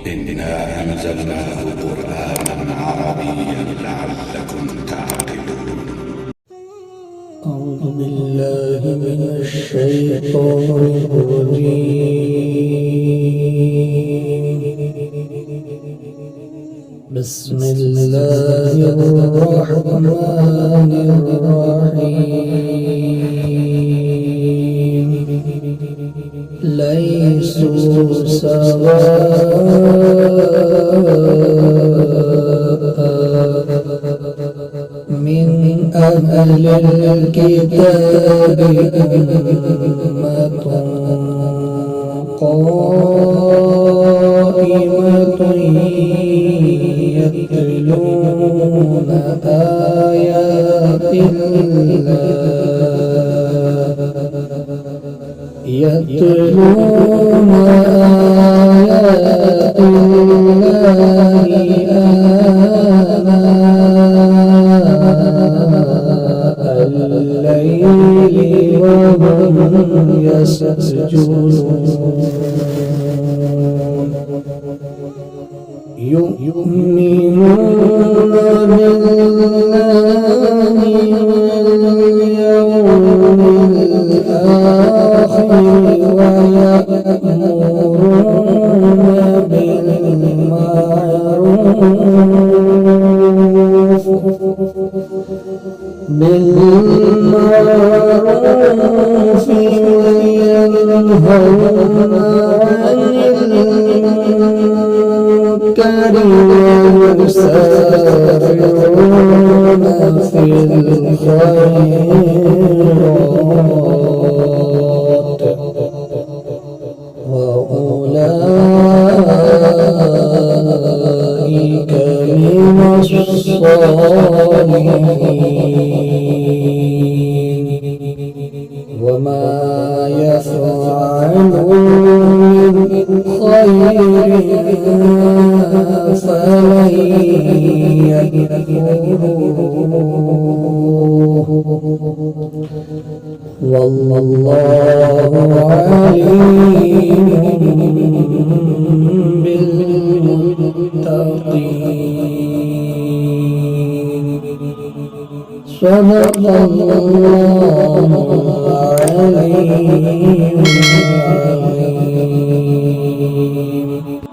إنا أنزلناه قرآنا عربيا لعلكم تعقلون. أعوذ بالله من الشيطان الرجيم. بسم الله الرحمن الرحيم. ليسوا سواء من أهل الكتاب أمة قائمة يتلون آيات الله آناء الليل وهم يسجدون. يؤمنون بالله واليوم الآخر ويأمرون بالمعروف وينهون عن المنكر ويسارعون في الخيرات وأولئك من الصالحين. وما يفعلوا من خير فلن يكفروه والله عليم بالمتقين. صدق الله العلي العظيم.